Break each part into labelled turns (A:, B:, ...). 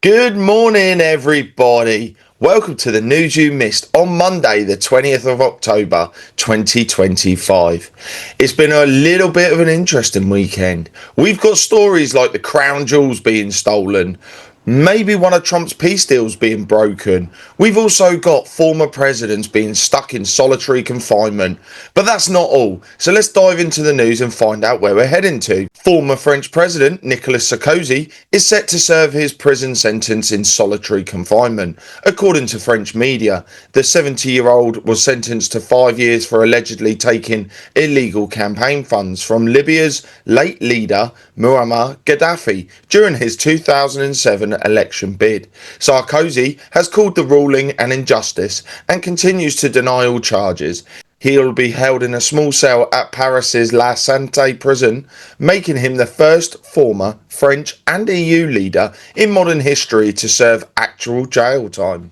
A: Good morning, everybody. Welcome to the news you missed on Monday, the 20th of October, 2025. It's been a little bit of an interesting weekend. We've got stories like the crown jewels being stolen, maybe one of Trump's peace deals being broken. We've also got former presidents being stuck in solitary confinement. But that's not all. So let's dive into the news and find out where we're heading to. Former French President Nicolas Sarkozy is set to serve his prison sentence in solitary confinement. According to French media, the 70-year-old was sentenced to 5 years for allegedly taking illegal campaign funds from Libya's late leader Muammar Gaddafi during his 2007 election bid. Sarkozy has called the ruling an injustice and continues to deny all charges. He'll be held in a small cell at Paris's La Santé prison, making him the first former French and EU leader in modern history to serve actual jail time.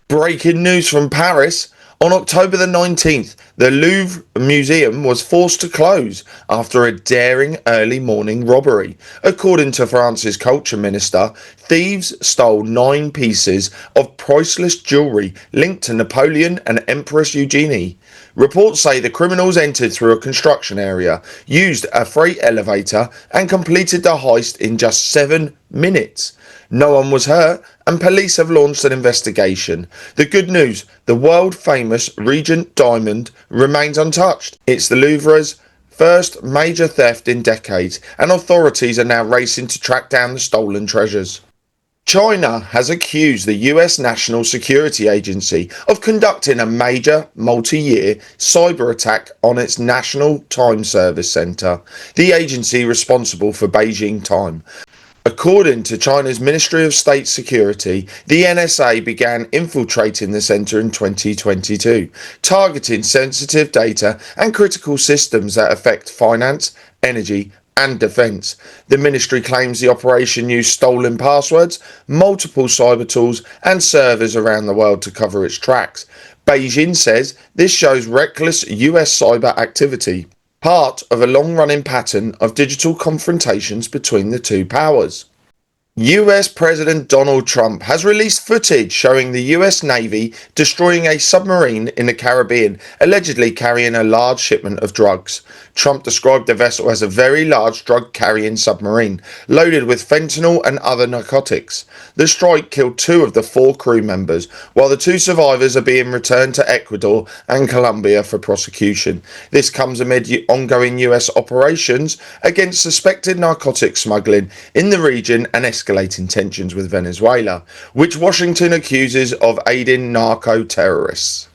A: Breaking news from Paris. On October the 19th, the Louvre Museum was forced to close after a daring early morning robbery. According to France's culture minister, thieves stole 9 pieces of priceless jewellery linked to Napoleon and Empress Eugenie. Reports say the criminals entered through a construction area, used a freight elevator, and completed the heist in just 7 minutes. No one was hurt, and police have launched an investigation. The good news, the world-famous Regent Diamond remains untouched. It's the Louvre's first major theft in decades, and authorities are now racing to track down the stolen treasures. China has accused the US National Security Agency of conducting a major multi-year cyber attack on its National Time Service Center, the agency responsible for Beijing time. According to China's Ministry of State Security, the NSA began infiltrating the center in 2022, targeting sensitive data and critical systems that affect finance, energy, and defense. The ministry claims the operation used stolen passwords, multiple cyber tools, and servers around the world to cover its tracks. Beijing says this shows reckless US cyber activity, part of a long-running pattern of digital confrontations between the two powers. US President Donald Trump has released footage showing the US Navy destroying a submarine in the Caribbean, allegedly carrying a large shipment of drugs. Trump described the vessel as a very large drug-carrying submarine, loaded with fentanyl and other narcotics. The strike killed 2 of the 4 crew members, while the 2 survivors are being returned to Ecuador and Colombia for prosecution. This comes amid ongoing US operations against suspected narcotic smuggling in the region and escalating tensions with Venezuela, which Washington accuses of aiding narco-terrorists.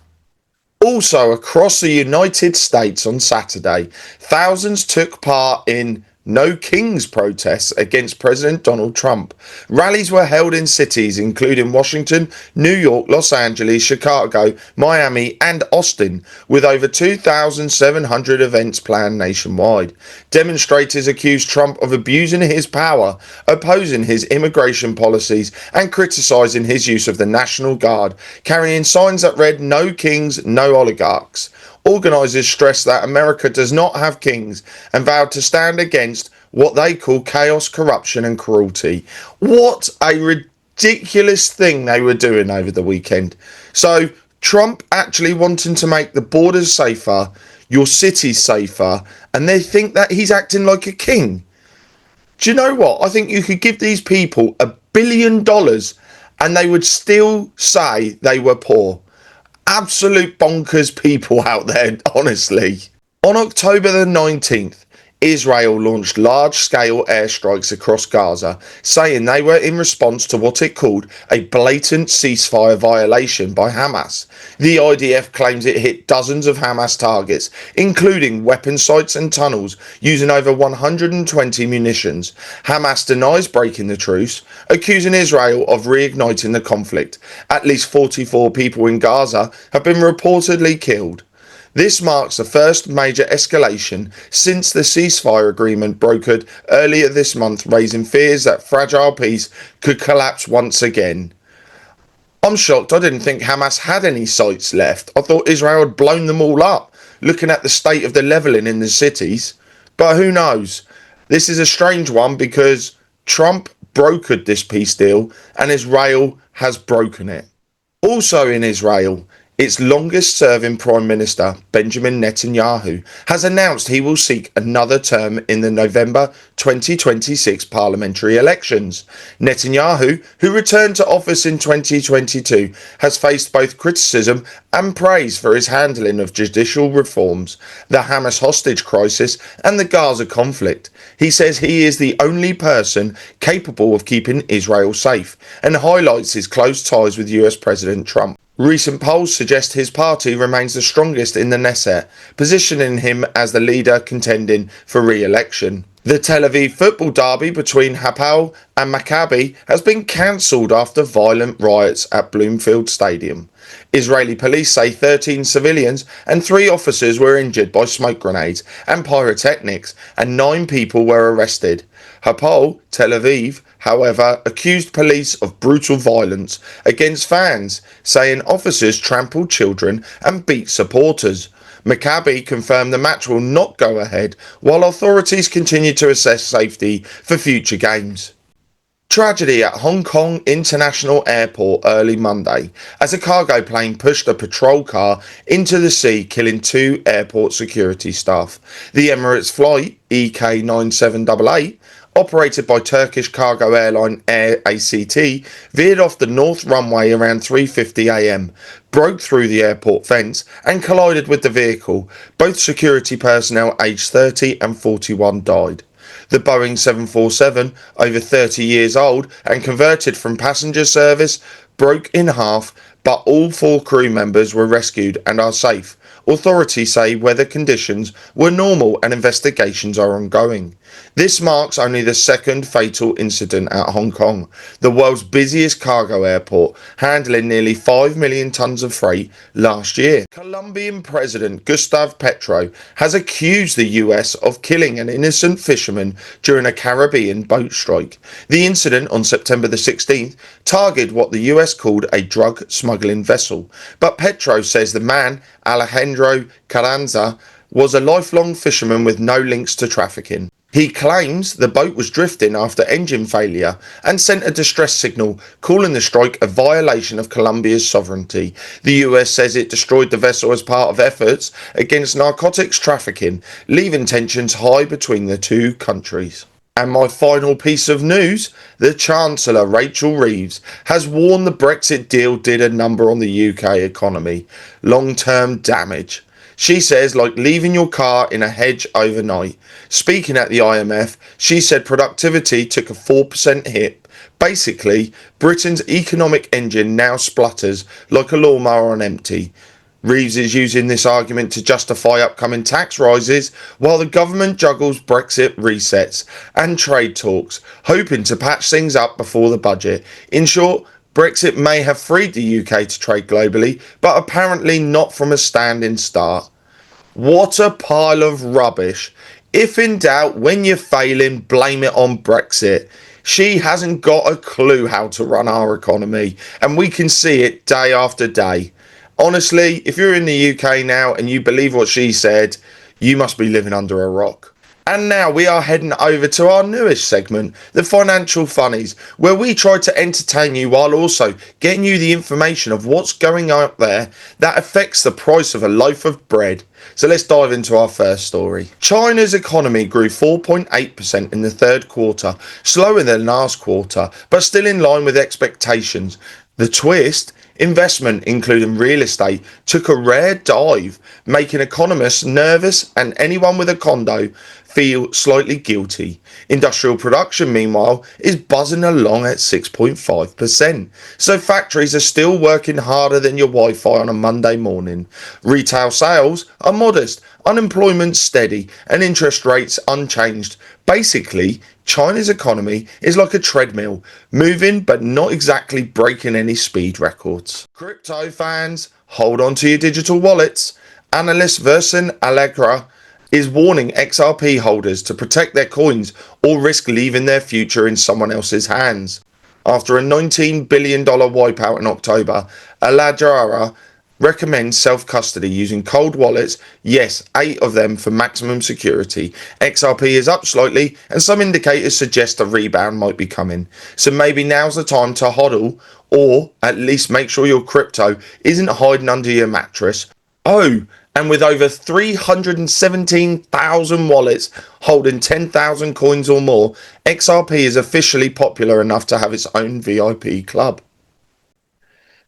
A: Also, across the United States on Saturday, thousands took part in No Kings protests against President Donald Trump. Rallies were held in cities including Washington, New York, Los Angeles, Chicago, Miami, and Austin, with over 2,700 events planned nationwide. Demonstrators accused Trump of abusing his power, opposing his immigration policies, and criticizing his use of the National Guard, carrying signs that read "No Kings, No Oligarchs." Organisers stressed that America does not have kings and vowed to stand against what they call chaos, corruption and cruelty. What a ridiculous thing they were doing over the weekend. So Trump actually wanting to make the borders safer, your cities safer, and they think that he's acting like a king. Do you know what? I think you could give these people $1 billion and they would still say they were poor. Absolute bonkers people out there, honestly. On October the 19th, Israel launched large-scale airstrikes across Gaza, saying they were in response to what it called a blatant ceasefire violation by Hamas. The IDF claims it hit dozens of Hamas targets, including weapon sites and tunnels, using over 120 munitions. Hamas denies breaking the truce, accusing Israel of reigniting the conflict. At least 44 people in Gaza have been reportedly killed. This marks the first major escalation since the ceasefire agreement brokered earlier this month, raising fears that fragile peace could collapse once again. I'm shocked. I didn't think Hamas had any sites left. I thought Israel had blown them all up, looking at the state of the levelling in the cities. But who knows? This is a strange one because Trump brokered this peace deal and Israel has broken it. Also in Israel, its longest-serving Prime Minister, Benjamin Netanyahu, has announced he will seek another term in the November 2026 parliamentary elections. Netanyahu, who returned to office in 2022, has faced both criticism and praise for his handling of judicial reforms, the Hamas hostage crisis, and the Gaza conflict. He says he is the only person capable of keeping Israel safe and highlights his close ties with US President Trump. Recent polls suggest his party remains the strongest in the Knesset, positioning him as the leader contending for re-election. The Tel Aviv football derby between Hapoel and Maccabi has been cancelled after violent riots at Bloomfield Stadium. Israeli police say 13 civilians and 3 officers were injured by smoke grenades and pyrotechnics, and 9 people were arrested. Hapoel Tel Aviv, however, accused police of brutal violence against fans, saying officers trampled children and beat supporters. Maccabi confirmed the match will not go ahead, while authorities continue to assess safety for future games. Tragedy at Hong Kong International Airport early Monday as a cargo plane pushed a patrol car into the sea, killing 2 airport security staff. The Emirates flight EK9788, operated by Turkish cargo airline Air ACT, veered off the north runway around 3:50 am, broke through the airport fence and collided with the vehicle. Both security personnel aged 30 and 41 died. The Boeing 747, over 30 years old and converted from passenger service, broke in half, but all 4 crew members were rescued and are safe. Authorities say weather conditions were normal and investigations are ongoing. This marks only the 2nd fatal incident at Hong Kong, the world's busiest cargo airport, handling nearly 5 million tons of freight last year. Colombian President Gustavo Petro has accused the US of killing an innocent fisherman during a Caribbean boat strike. The incident on September the 16th targeted what the US called a drug smuggling vessel, but Petro says the man, Alejandro Carranza, was a lifelong fisherman with no links to trafficking. He claims the boat was drifting after engine failure and sent a distress signal, calling the strike a violation of Colombia's sovereignty. The US says it destroyed the vessel as part of efforts against narcotics trafficking, leaving tensions high between the 2 countries. And my final piece of news, the Chancellor, Rachel Reeves, has warned the Brexit deal did a number on the UK economy. Long-term damage. She says, like leaving your car in a hedge overnight. Speaking at the IMF, she said productivity took a 4% hit. Basically, Britain's economic engine now splutters like a lawnmower on empty. Reeves is using this argument to justify upcoming tax rises while the government juggles Brexit resets and trade talks, hoping to patch things up before the budget. In short, Brexit may have freed the UK to trade globally, but apparently not from a standing start. What a pile of rubbish. If in doubt, when you're failing, blame it on Brexit. She hasn't got a clue how to run our economy, and we can see it day after day. Honestly, if you're in the UK now and you believe what she said, you must be living under a rock. And now we are heading over to our newest segment, the Financial Funnies, where we try to entertain you while also getting you the information of what's going on out there that affects the price of a loaf of bread. So let's dive into our first story. China's economy grew 4.8% in the 3rd quarter, slower than last quarter, but still in line with expectations. The twist: investment, including real estate, took a rare dive, making economists nervous and anyone with a condo feel slightly guilty. Industrial production, meanwhile, is buzzing along at 6.5%. So factories are still working harder than your Wi-Fi on a Monday morning. Retail sales are modest, unemployment steady, and interest rates unchanged. Basically, China's economy is like a treadmill, moving but not exactly breaking any speed records. Crypto fans, hold on to your digital wallets. Analyst Versen Allegra is warning XRP holders to protect their coins or risk leaving their future in someone else's hands. After a $19 billion wipeout in October, Allegra recommends self-custody using cold wallets. Yes, 8 of them for maximum security. XRP is up slightly and some indicators suggest a rebound might be coming. So maybe now's the time to hodl, or at least make sure your crypto isn't hiding under your mattress. Oh, and with over 317,000 wallets holding 10,000 coins or more, XRP is officially popular enough to have its own VIP club.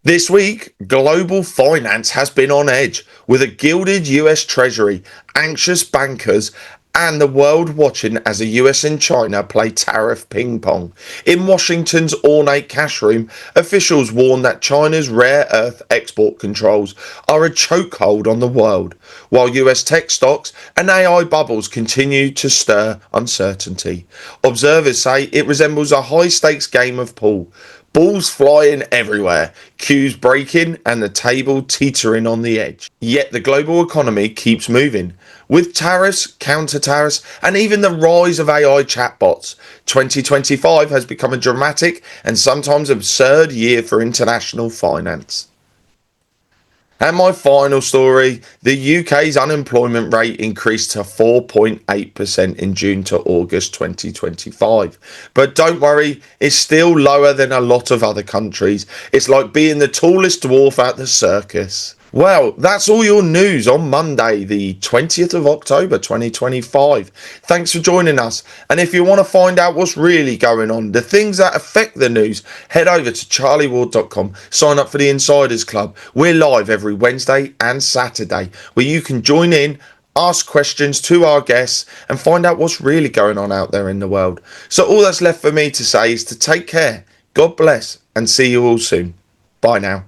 A: This week, global finance has been on edge, with a gilded US Treasury, anxious bankers, and the world watching as the US and China play tariff ping pong. In Washington's ornate cash room, officials warn that China's rare earth export controls are a chokehold on the world, while US tech stocks and AI bubbles continue to stir uncertainty. Observers say it resembles a high stakes game of pool. Balls flying everywhere, cues breaking, and the table teetering on the edge. Yet the global economy keeps moving. With tariffs, counter-tariffs, and even the rise of AI chatbots, 2025 has become a dramatic and sometimes absurd year for international finance. And my final story, the UK's unemployment rate increased to 4.8% in June to August 2025. But don't worry, it's still lower than a lot of other countries. It's like being the tallest dwarf at the circus. Well, that's all your news on Monday, the 20th of October 2025. Thanks for joining us. And if you want to find out what's really going on, the things that affect the news, head over to charlieward.com. Sign up for the Insiders Club. We're live every Wednesday and Saturday, where you can join in, ask questions to our guests, and find out what's really going on out there in the world. So all that's left for me to say is to take care, God bless, and see you all soon. Bye now.